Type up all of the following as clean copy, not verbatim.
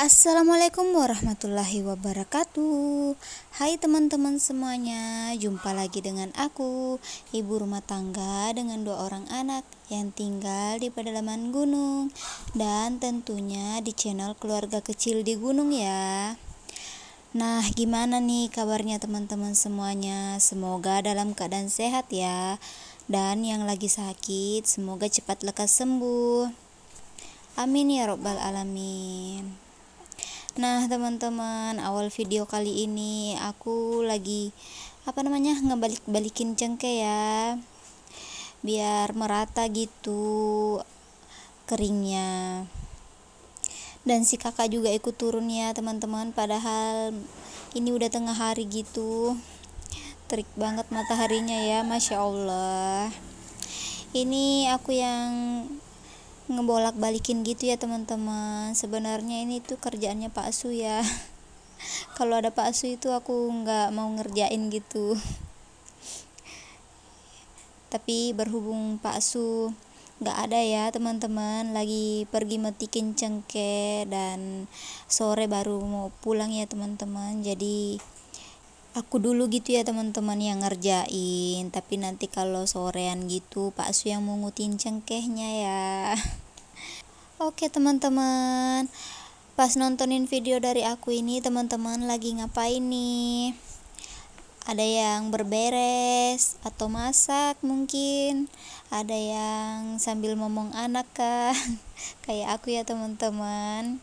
Assalamualaikum warahmatullahi wabarakatuh. Hai teman-teman semuanya, jumpa lagi dengan aku, ibu rumah tangga dengan 2 orang anak yang tinggal di pedalaman gunung, dan tentunya di channel keluarga kecil di gunung ya. Nah, gimana nih kabarnya teman-teman semuanya? Semoga dalam keadaan sehat ya. Dan yang lagi sakit, semoga cepat lekas sembuh. Amin ya robbal alamin. Nah teman-teman, awal video kali ini aku lagi ngebalik-balikin cengkeh ya, biar merata gitu keringnya. Dan si kakak juga ikut turun ya teman-teman, padahal ini udah tengah hari gitu. Terik banget mataharinya ya, Masya Allah. Ini aku yang ngebolak-balikin gitu ya teman-teman. Sebenarnya ini tuh kerjaannya Pak Su ya. Kalau ada Pak Su itu aku nggak mau ngerjain gitu. Tapi berhubung Pak Su nggak ada ya teman-teman, lagi pergi metikin cengkeh dan sore baru mau pulang ya teman-teman. Jadi aku dulu gitu ya teman-teman yang ngerjain, tapi nanti kalau sorean gitu Pak Su yang mungutin cengkehnya ya. Oke teman-teman, pas nontonin video dari aku ini teman-teman lagi ngapain nih? Ada yang berberes atau masak mungkin, ada yang sambil ngomong anak kah? Kayak aku ya teman-teman,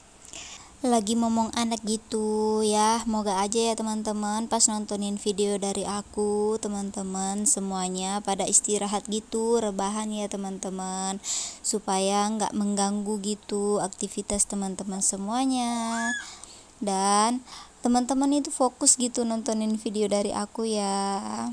lagi ngomong anak gitu ya. Moga aja ya teman-teman pas nontonin video dari aku, teman-teman semuanya pada istirahat gitu, rebahan ya teman-teman, supaya nggak mengganggu gitu aktivitas teman-teman semuanya. Dan teman-teman itu fokus gitu nontonin video dari aku ya.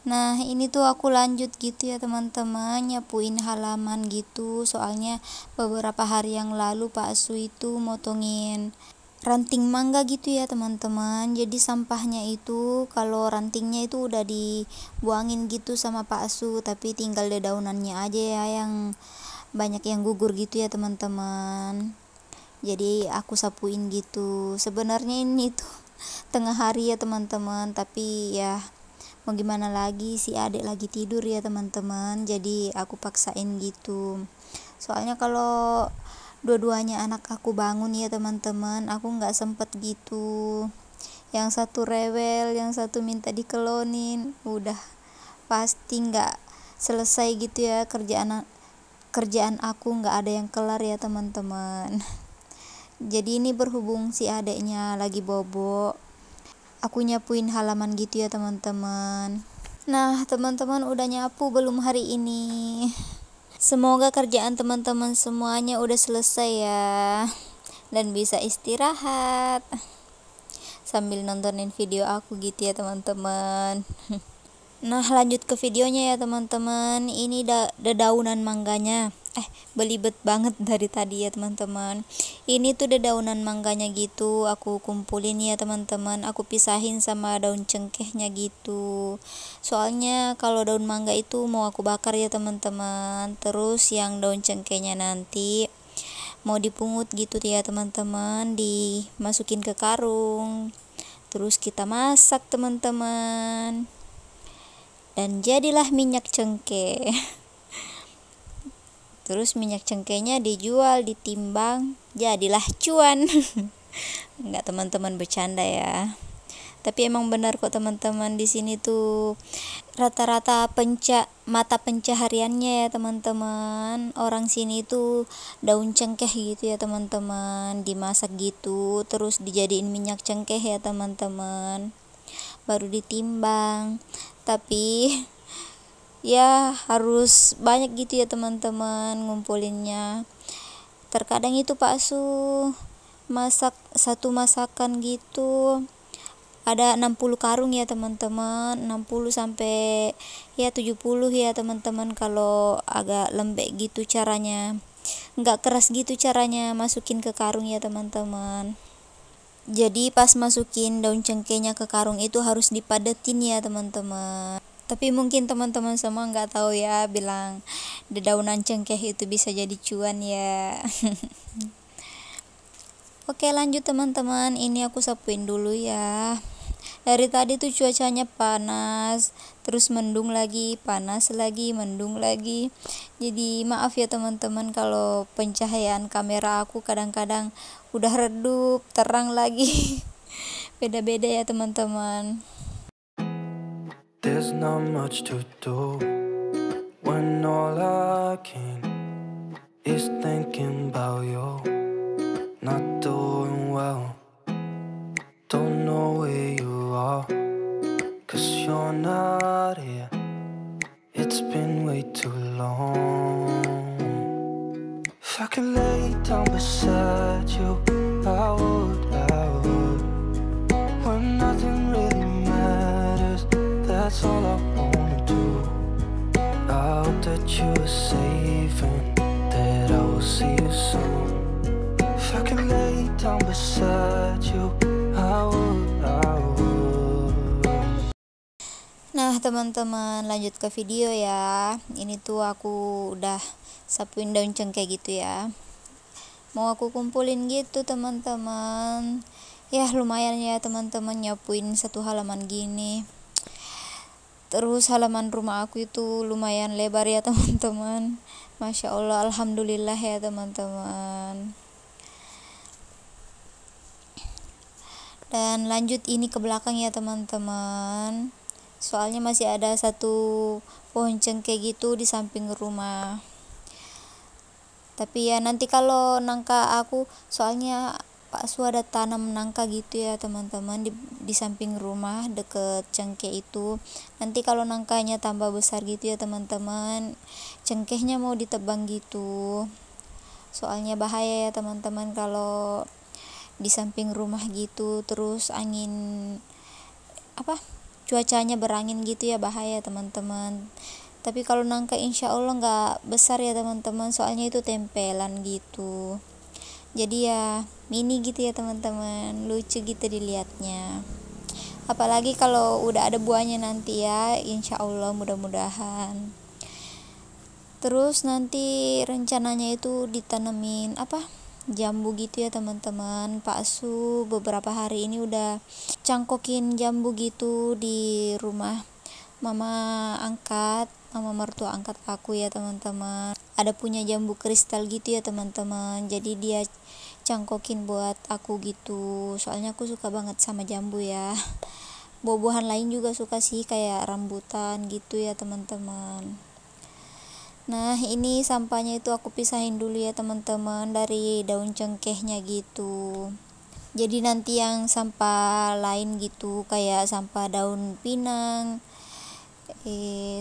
Nah ini tuh aku lanjut gitu ya teman-teman, nyapuin halaman gitu, soalnya beberapa hari yang lalu Pak Su itu motongin ranting mangga gitu ya teman-teman. Jadi sampahnya itu kalau rantingnya itu udah dibuangin gitu sama Pak Su, tapi tinggal daunannya aja ya yang banyak yang gugur gitu ya teman-teman. Jadi aku sapuin gitu. Sebenarnya ini tuh tengah hari ya teman-teman, tapi ya mau gimana lagi, si adik lagi tidur ya teman-teman, jadi aku paksain gitu. Soalnya kalau dua-duanya anak aku bangun ya teman-teman, aku nggak sempet gitu. Yang satu rewel, yang satu minta dikelonin, udah pasti nggak selesai gitu ya kerjaan aku, nggak ada yang kelar ya teman-teman. Jadi ini berhubung si adeknya lagi bobo, aku nyapuin halaman gitu ya teman-teman. Nah teman-teman, udah nyapu belum hari ini? Semoga kerjaan teman-teman semuanya udah selesai ya, dan bisa istirahat sambil nontonin video aku gitu ya teman-teman. Nah lanjut ke videonya ya teman-teman. Ini dedaunan mangganya, belibet banget dari tadi ya teman-teman. Ini tuh dedaunan mangganya gitu, aku kumpulin ya teman-teman, aku pisahin sama daun cengkehnya gitu. Soalnya kalau daun mangga itu mau aku bakar ya teman-teman, terus yang daun cengkehnya nanti mau dipungut gitu ya teman-teman, dimasukin ke karung, terus kita masak teman-teman, dan jadilah minyak cengkeh. Terus minyak cengkehnya dijual, ditimbang, jadilah cuan. Enggak teman-teman, bercanda ya. Tapi emang benar kok teman-teman, di sini tuh rata-rata mata pencahariannya ya teman-teman. Orang sini tuh daun cengkeh gitu ya teman-teman, dimasak gitu, terus dijadiin minyak cengkeh ya teman-teman, baru ditimbang. Tapi ya harus banyak gitu ya teman-teman ngumpulinnya. Terkadang itu Pak Su masak satu masakan gitu ada 60 karung ya teman-teman, 60 sampai ya 70 ya teman-teman, kalau agak lembek gitu caranya, nggak keras gitu caranya masukin ke karung ya teman-teman. Jadi pas masukin daun cengkehnya ke karung itu harus dipadetin ya teman-teman. Tapi mungkin teman-teman semua nggak tahu ya, bilang dedaunan cengkeh itu bisa jadi cuan ya. Oke lanjut teman-teman, ini aku sapuin dulu ya. Dari tadi tuh cuacanya panas, terus mendung lagi, panas lagi, mendung lagi. Jadi maaf ya teman-teman kalau pencahayaan kamera aku kadang-kadang udah redup, terang lagi. Beda-beda ya teman-teman. There's not much to do when all I can is thinking about you. Not doing well, don't know where you are, 'cause you're not here. It's been way too long. If I could lay down beside you, I would, when nothing really matters, that's all I wanna do. I hope that you are safe and that I will see you soon. If I could lay down beside you, I would. Nah teman-teman lanjut ke video ya. Ini tuh aku udah sapuin daun cengkeh gitu ya, mau aku kumpulin gitu teman-teman. Ya lumayan ya teman-teman nyapuin satu halaman gini. Terus halaman rumah aku itu lumayan lebar ya teman-teman. Masya Allah, alhamdulillah ya teman-teman. Dan lanjut ini ke belakang ya teman-teman, soalnya masih ada satu pohon cengkeh gitu di samping rumah. Tapi ya nanti kalau nangka aku, soalnya Pak Su ada tanam nangka gitu ya teman-teman di samping rumah deket cengkeh itu. Nanti kalau nangkanya tambah besar gitu ya teman-teman, cengkehnya mau ditebang gitu. Soalnya bahaya ya teman-teman kalau di samping rumah gitu, terus angin cuacanya berangin gitu ya, bahaya teman-teman. Tapi kalau nangka insya Allah nggak besar ya teman-teman, soalnya itu tempelan gitu. Jadi ya mini gitu ya teman-teman, lucu gitu dilihatnya. Apalagi kalau udah ada buahnya nanti ya, insya Allah mudah-mudahan. Terus nanti rencananya itu ditanemin jambu gitu ya teman-teman. Pak Su beberapa hari ini udah cangkokin jambu gitu di rumah mama mertua angkat aku ya teman-teman. Ada punya jambu kristal gitu ya teman-teman, jadi dia cangkokin buat aku gitu. Soalnya aku suka banget sama jambu ya. Buah-buahan lain juga suka sih, kayak rambutan gitu ya teman-teman. Nah ini sampahnya itu aku pisahin dulu ya teman-teman dari daun cengkehnya gitu. Jadi nanti yang sampah lain gitu, kayak sampah daun pinang,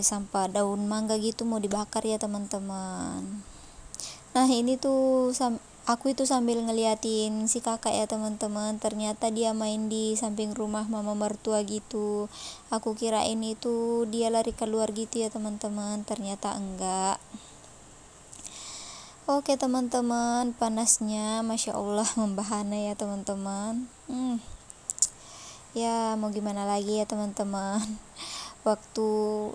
sampah daun mangga gitu mau dibakar ya teman-teman. Nah ini tuh aku itu sambil ngeliatin si kakak ya teman-teman, ternyata dia main di samping rumah mama mertua gitu. Aku kirain itu dia lari keluar gitu ya teman-teman, ternyata enggak. Oke teman-teman, panasnya Masya Allah membahana ya teman-teman. Ya mau gimana lagi ya teman-teman,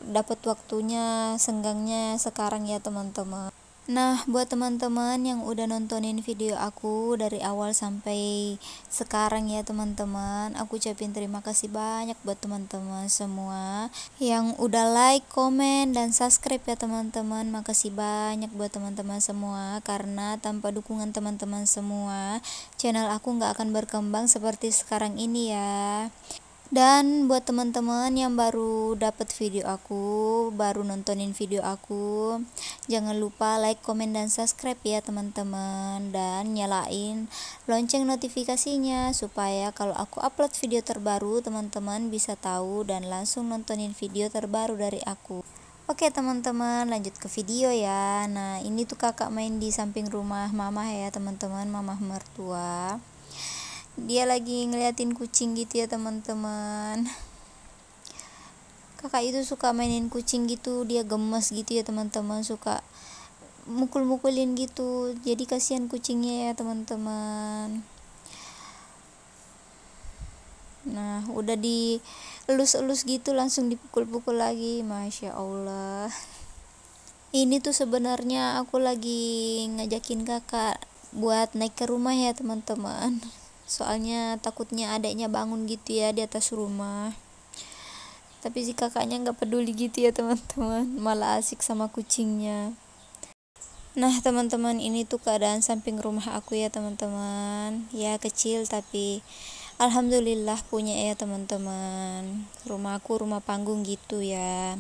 dapat waktunya senggangnya sekarang ya teman-teman. Nah buat teman-teman yang udah nontonin video aku dari awal sampai sekarang ya teman-teman, aku ucapin terima kasih banyak buat teman-teman semua yang udah like, komen, dan subscribe ya teman-teman. Makasih banyak buat teman-teman semua, karena tanpa dukungan teman-teman semua channel aku nggak akan berkembang seperti sekarang ini ya. Dan buat teman-teman yang baru dapat video aku, baru nontonin video aku, jangan lupa like, komen, dan subscribe ya teman-teman, dan nyalain lonceng notifikasinya supaya kalau aku upload video terbaru teman-teman bisa tahu dan langsung nontonin video terbaru dari aku. Oke teman-teman, lanjut ke video ya. Nah ini tuh kakak main di samping rumah mama ya teman-teman, mama mertua. Dia lagi ngeliatin kucing gitu ya teman-teman. Kakak itu suka mainin kucing gitu, dia gemes gitu ya teman-teman, suka mukul-mukulin gitu. Jadi kasihan kucingnya ya teman-teman. Nah, udah dielus-elus gitu langsung dipukul-pukul lagi. Masya Allah. Ini tuh sebenarnya aku lagi ngajakin kakak buat naik ke rumah ya teman-teman. Soalnya takutnya adeknya bangun gitu ya di atas rumah. Tapi si kakaknya nggak peduli gitu ya teman-teman, malah asik sama kucingnya. Nah teman-teman, ini tuh keadaan samping rumah aku ya teman-teman. Ya kecil tapi alhamdulillah punya ya teman-teman. Rumahku rumah panggung gitu ya.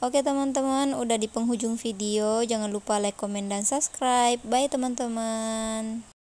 Oke teman-teman, udah di penghujung video. Jangan lupa like, komen, dan subscribe. Bye teman-teman.